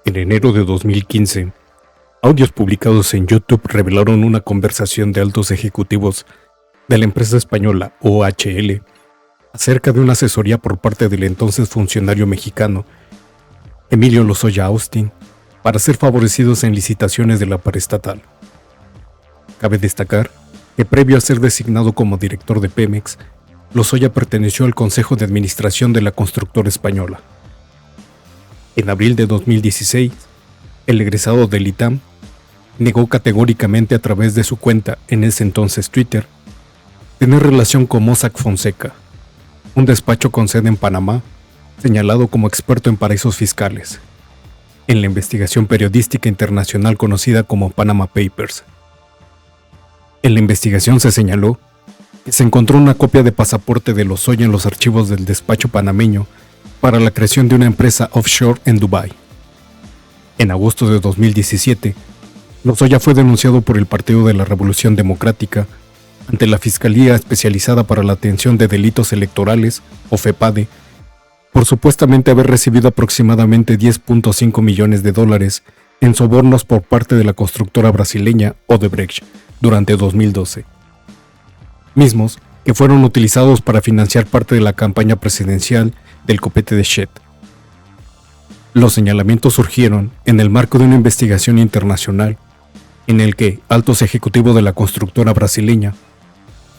En enero de 2015, audios publicados en YouTube revelaron una conversación de altos ejecutivos de la empresa española OHL acerca de una asesoría por parte del entonces funcionario mexicano Emilio Lozoya Austin para ser favorecidos en licitaciones de la paraestatal. Cabe destacar que previo a ser designado como director de Pemex, Lozoya perteneció al Consejo de Administración de la constructora española. En abril de 2016, el egresado del ITAM negó categóricamente a través de su cuenta en ese entonces Twitter tener relación con Mossack Fonseca, un despacho con sede en Panamá, señalado como experto en paraísos fiscales, en la investigación periodística internacional conocida como Panama Papers. En la investigación se señaló que se encontró una copia de pasaporte de Lozoya en los archivos del despacho panameño para la creación de una empresa offshore en Dubái. En agosto de 2017, Lozoya fue denunciado por el Partido de la Revolución Democrática ante la Fiscalía Especializada para la Atención de Delitos Electorales, o FEPADE, por supuestamente haber recibido aproximadamente $10.5 millones en sobornos por parte de la constructora brasileña Odebrecht durante 2012. Mismos que fueron utilizados para financiar parte de la campaña presidencial del copete de Shell. Los señalamientos surgieron en el marco de una investigación internacional en el que altos ejecutivos de la constructora brasileña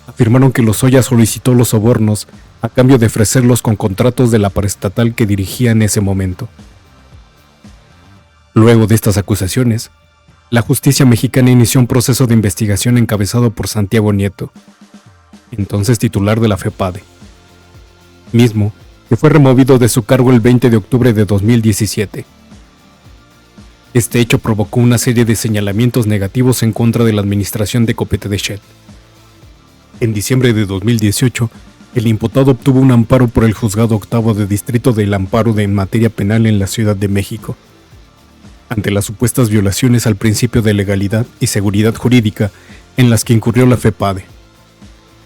afirmaron que Lozoya solicitó los sobornos a cambio de ofrecerlos con contratos de la paraestatal que dirigía en ese momento. Luego de estas acusaciones, la justicia mexicana inició un proceso de investigación encabezado por Santiago Nieto, entonces titular de la FEPADE, mismo que fue removido de su cargo el 20 de octubre de 2017. Este hecho provocó una serie de señalamientos negativos en contra de la administración de Copete de Shell. En diciembre de 2018, el imputado obtuvo un amparo por el Juzgado Octavo de Distrito del Amparo en materia penal en la Ciudad de México, ante las supuestas violaciones al principio de legalidad y seguridad jurídica en las que incurrió la FEPADE,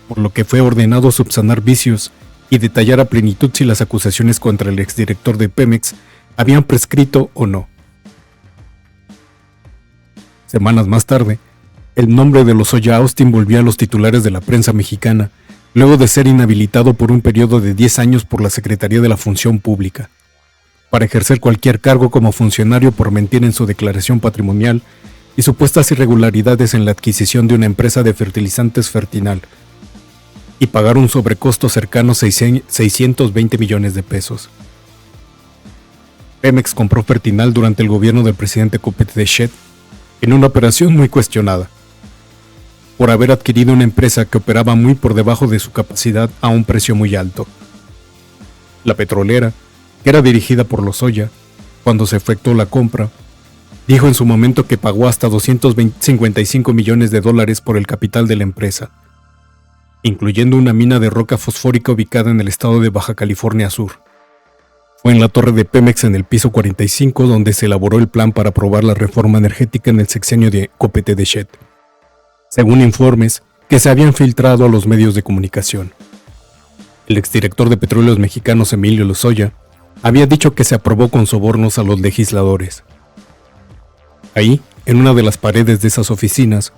por lo que fue ordenado subsanar vicios y detallar a plenitud si las acusaciones contra el exdirector de Pemex habían prescrito o no. Semanas más tarde, el nombre de Lozoya Austin volvió a los titulares de la prensa mexicana, luego de ser inhabilitado por un periodo de 10 años por la Secretaría de la Función Pública, para ejercer cualquier cargo como funcionario por mentir en su declaración patrimonial y supuestas irregularidades en la adquisición de una empresa de fertilizantes Fertinal, y pagar un sobrecosto cercano a 620 millones de pesos. Pemex compró Fertinal durante el gobierno del presidente Copete de Shell en una operación muy cuestionada, por haber adquirido una empresa que operaba muy por debajo de su capacidad a un precio muy alto. La petrolera, que era dirigida por Lozoya, cuando se efectuó la compra, dijo en su momento que pagó hasta $255 millones por el capital de la empresa, incluyendo una mina de roca fosfórica ubicada en el estado de Baja California Sur. Fue en la torre de Pemex en el piso 45 donde se elaboró el plan para aprobar la reforma energética en el sexenio de Copete de Shell, según informes que se habían filtrado a los medios de comunicación. El exdirector de Petróleos Mexicanos Emilio Lozoya había dicho que se aprobó con sobornos a los legisladores. Ahí, en una de las paredes de esas oficinas,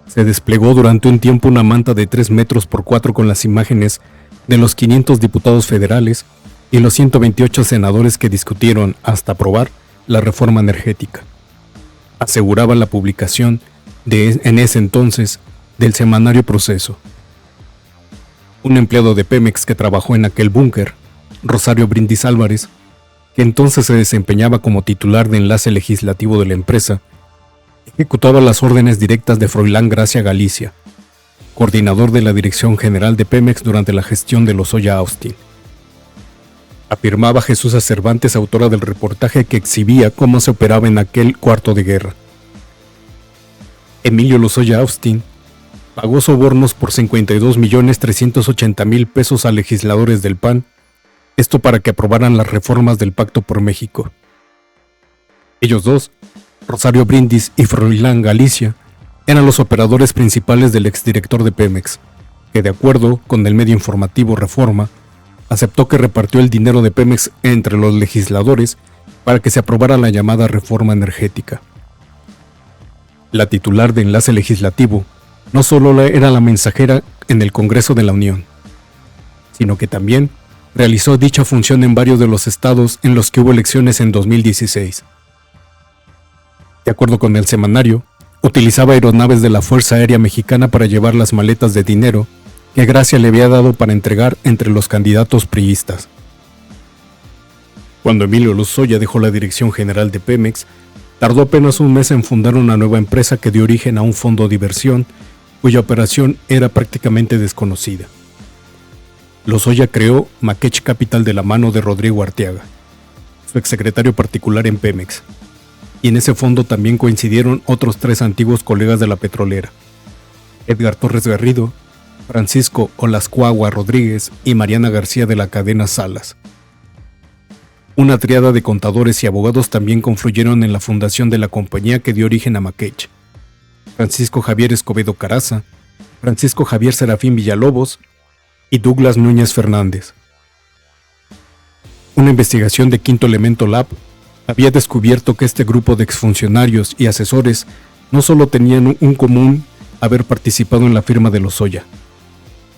se desplegó durante un tiempo una manta de 3 metros por 4 con las imágenes de los 500 diputados federales y los 128 senadores que discutieron hasta aprobar la reforma energética. Aseguraba la publicación en ese entonces del semanario Proceso. Un empleado de Pemex que trabajó en aquel búnker, Rosario Brindis Álvarez, que entonces se desempeñaba como titular de enlace legislativo de la empresa, ejecutaba las órdenes directas de Froilán Gracia Galicia, coordinador de la Dirección General de Pemex durante la gestión de Lozoya Austin. Afirmaba Jesús Cervantes, autora del reportaje que exhibía cómo se operaba en aquel cuarto de guerra. Emilio Lozoya Austin pagó sobornos por $52.380.000 a legisladores del PAN, esto para que aprobaran las reformas del Pacto por México. Ellos dos, Rosario Brindis y Froilán Galicia, eran los operadores principales del exdirector de Pemex, que de acuerdo con el medio informativo Reforma, aceptó que repartió el dinero de Pemex entre los legisladores para que se aprobara la llamada reforma energética. La titular de Enlace Legislativo no solo era la mensajera en el Congreso de la Unión, sino que también realizó dicha función en varios de los estados en los que hubo elecciones en 2016. De acuerdo con el semanario, utilizaba aeronaves de la Fuerza Aérea Mexicana para llevar las maletas de dinero que Gracia le había dado para entregar entre los candidatos priistas. Cuando Emilio Lozoya dejó la dirección general de Pemex, tardó apenas un mes en fundar una nueva empresa que dio origen a un fondo de inversión cuya operación era prácticamente desconocida. Lozoya creó Makech Capital de la mano de Rodrigo Arteaga, su exsecretario particular en Pemex, y en ese fondo también coincidieron otros 3 antiguos colegas de la petrolera: Edgar Torres Garrido, Francisco Olascuagua Rodríguez y Mariana García de la cadena Salas. Una triada de contadores y abogados también confluyeron en la fundación de la compañía que dio origen a Makech: Francisco Javier Escobedo Caraza, Francisco Javier Serafín Villalobos y Douglas Núñez Fernández. Una investigación de Quinto Elemento Lab había descubierto que este grupo de exfuncionarios y asesores no solo tenían un común haber participado en la firma de Lozoya,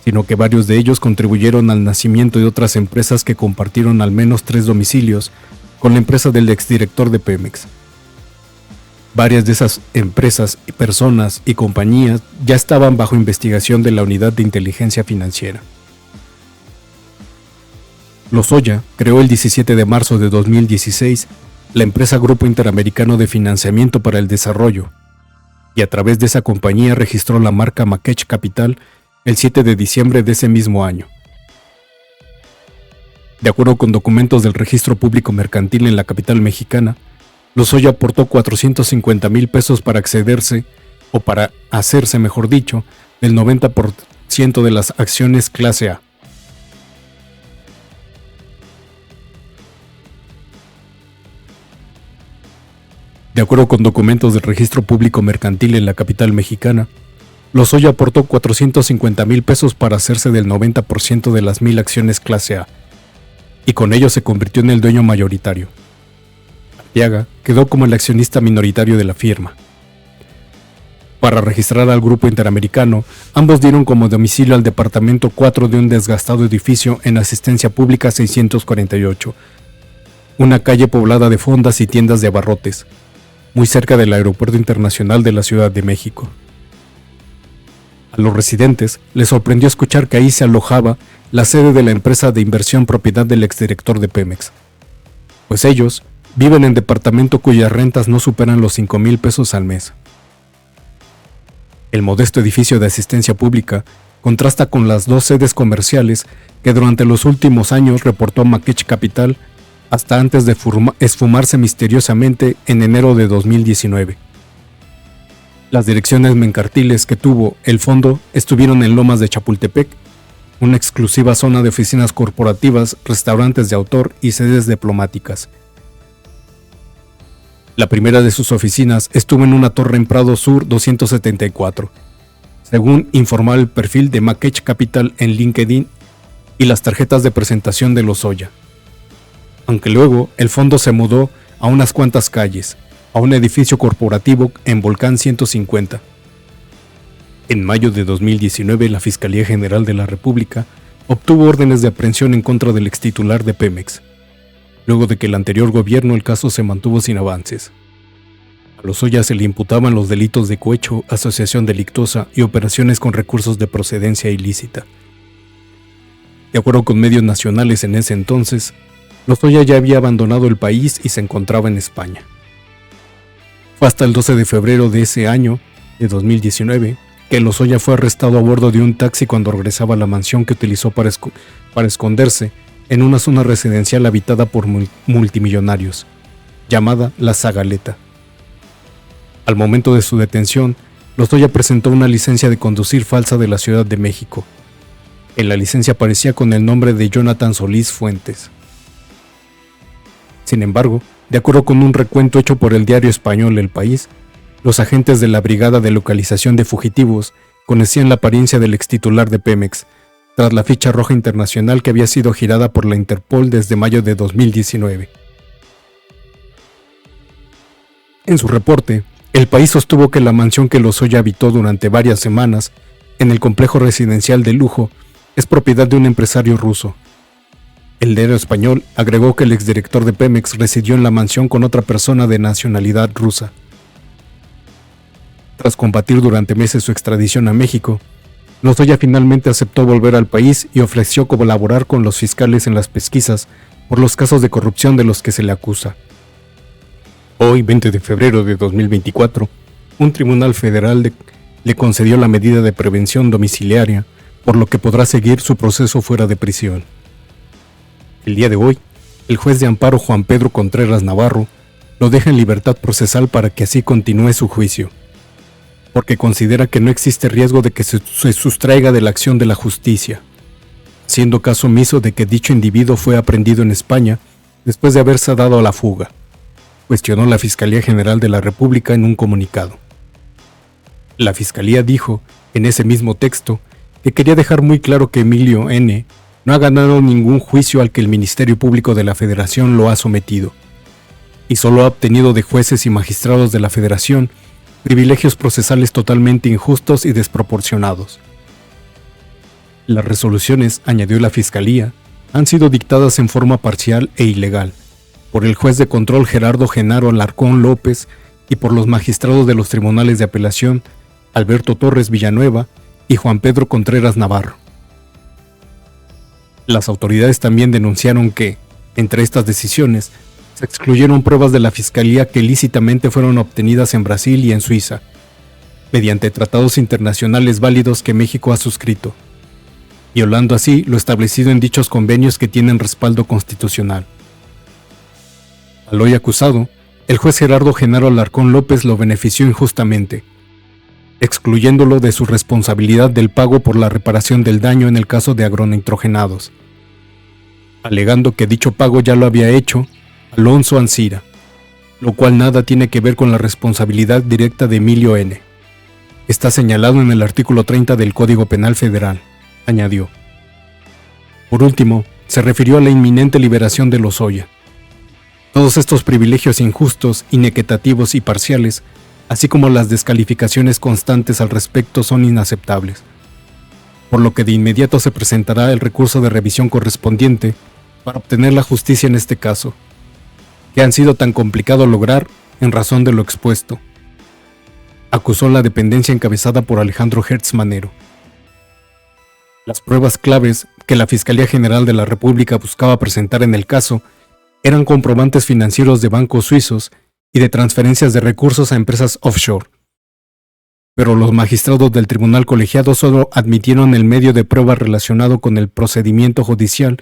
sino que varios de ellos contribuyeron al nacimiento de otras empresas que compartieron al menos 3 domicilios con la empresa del exdirector de Pemex. Varias de esas empresas, personas y compañías ya estaban bajo investigación de la Unidad de Inteligencia Financiera. Lozoya creó el 17 de marzo de 2016 la empresa Grupo Interamericano de Financiamiento para el Desarrollo, y a través de esa compañía registró la marca Makech Capital el 7 de diciembre de ese mismo año. De acuerdo con documentos del Registro Público Mercantil en la capital mexicana, Lozoya aportó 450,000 pesos para accederse, o para hacerse mejor dicho, del 90% de las acciones clase A. De acuerdo con documentos del Registro Público Mercantil en la capital mexicana, Lozoya aportó 450,000 pesos para hacerse del 90% de las 1,000 acciones clase A, y con ello se convirtió en el dueño mayoritario. Arteaga quedó como el accionista minoritario de la firma. Para registrar al Grupo Interamericano, ambos dieron como domicilio al departamento 4 de un desgastado edificio en Asistencia Pública 648, una calle poblada de fondas y tiendas de abarrotes, muy cerca del Aeropuerto Internacional de la Ciudad de México. A los residentes les sorprendió escuchar que ahí se alojaba la sede de la empresa de inversión propiedad del exdirector de Pemex, pues ellos viven en departamento cuyas rentas no superan los 5,000 pesos al mes. El modesto edificio de asistencia pública contrasta con las 2 sedes comerciales que durante los últimos años reportó Makech Capital hasta antes de esfumarse misteriosamente en enero de 2019. Las direcciones mercantiles que tuvo el fondo estuvieron en Lomas de Chapultepec, una exclusiva zona de oficinas corporativas, restaurantes de autor y sedes diplomáticas. La primera de sus oficinas estuvo en una torre en Prado Sur 274, según informaba el perfil de Makech Capital en LinkedIn y las tarjetas de presentación de Lozoya. Aunque luego el fondo se mudó a unas cuantas calles, a un edificio corporativo en Volcán 150. En mayo de 2019, la Fiscalía General de la República obtuvo órdenes de aprehensión en contra del extitular de Pemex. Luego de que el anterior gobierno el caso se mantuvo sin avances. A Lozoya se le imputaban los delitos de cohecho, asociación delictuosa y operaciones con recursos de procedencia ilícita. De acuerdo con medios nacionales en ese entonces, Lozoya ya había abandonado el país y se encontraba en España. Fue hasta el 12 de febrero de ese año, de 2019, que Lozoya fue arrestado a bordo de un taxi cuando regresaba a la mansión que utilizó para esconderse en una zona residencial habitada por multimillonarios, llamada La Zagaleta. Al momento de su detención, Lozoya presentó una licencia de conducir falsa de la Ciudad de México. En la licencia aparecía con el nombre de Jonathan Solís Fuentes. Sin embargo, de acuerdo con un recuento hecho por el diario español El País, los agentes de la Brigada de Localización de Fugitivos conocían la apariencia del extitular de Pemex, tras la ficha roja internacional que había sido girada por la Interpol desde mayo de 2019. En su reporte, El País sostuvo que la mansión que Lozoya habitó durante varias semanas en el complejo residencial de lujo es propiedad de un empresario ruso. El diario español agregó que el exdirector de Pemex residió en la mansión con otra persona de nacionalidad rusa. Tras combatir durante meses su extradición a México, Lozoya finalmente aceptó volver al país y ofreció colaborar con los fiscales en las pesquisas por los casos de corrupción de los que se le acusa. Hoy, 20 de febrero de 2024, un tribunal federal le concedió la medida de prevención domiciliaria, por lo que podrá seguir su proceso fuera de prisión. El día de hoy, el juez de amparo Juan Pedro Contreras Navarro lo deja en libertad procesal para que así continúe su juicio, porque considera que no existe riesgo de que se sustraiga de la acción de la justicia, haciendo caso omiso de que dicho individuo fue aprehendido en España después de haberse dado a la fuga, cuestionó la Fiscalía General de la República en un comunicado. La Fiscalía dijo, en ese mismo texto, que quería dejar muy claro que Emilio N. no ha ganado ningún juicio al que el Ministerio Público de la Federación lo ha sometido, y solo ha obtenido de jueces y magistrados de la Federación privilegios procesales totalmente injustos y desproporcionados. Las resoluciones, añadió la Fiscalía, han sido dictadas en forma parcial e ilegal por el juez de control Gerardo Genaro Alarcón López y por los magistrados de los tribunales de apelación Alberto Torres Villanueva y Juan Pedro Contreras Navarro. Las autoridades también denunciaron que, entre estas decisiones, se excluyeron pruebas de la Fiscalía que ilícitamente fueron obtenidas en Brasil y en Suiza, mediante tratados internacionales válidos que México ha suscrito, violando así lo establecido en dichos convenios que tienen respaldo constitucional. Al hoy acusado, el juez Gerardo Genaro Alarcón López lo benefició injustamente, excluyéndolo de su responsabilidad del pago por la reparación del daño en el caso de agronitrogenados, alegando que dicho pago ya lo había hecho Alonso Ancira, lo cual nada tiene que ver con la responsabilidad directa de Emilio N. Está señalado en el artículo 30 del Código Penal Federal, añadió. Por último, se refirió a la inminente liberación de Lozoya. Todos estos privilegios injustos, inequitativos y parciales, así como las descalificaciones constantes al respecto, son inaceptables, por lo que de inmediato se presentará el recurso de revisión correspondiente para obtener la justicia en este caso, que han sido tan complicado lograr en razón de lo expuesto, acusó la dependencia encabezada por Alejandro Hertz Manero. Las pruebas claves que la Fiscalía General de la República buscaba presentar en el caso eran comprobantes financieros de bancos suizos y de transferencias de recursos a empresas offshore. Pero los magistrados del tribunal colegiado solo admitieron el medio de prueba relacionado con el procedimiento judicial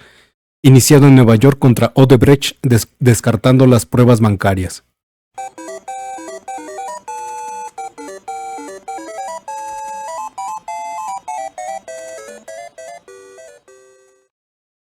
iniciado en Nueva York contra Odebrecht, descartando las pruebas bancarias.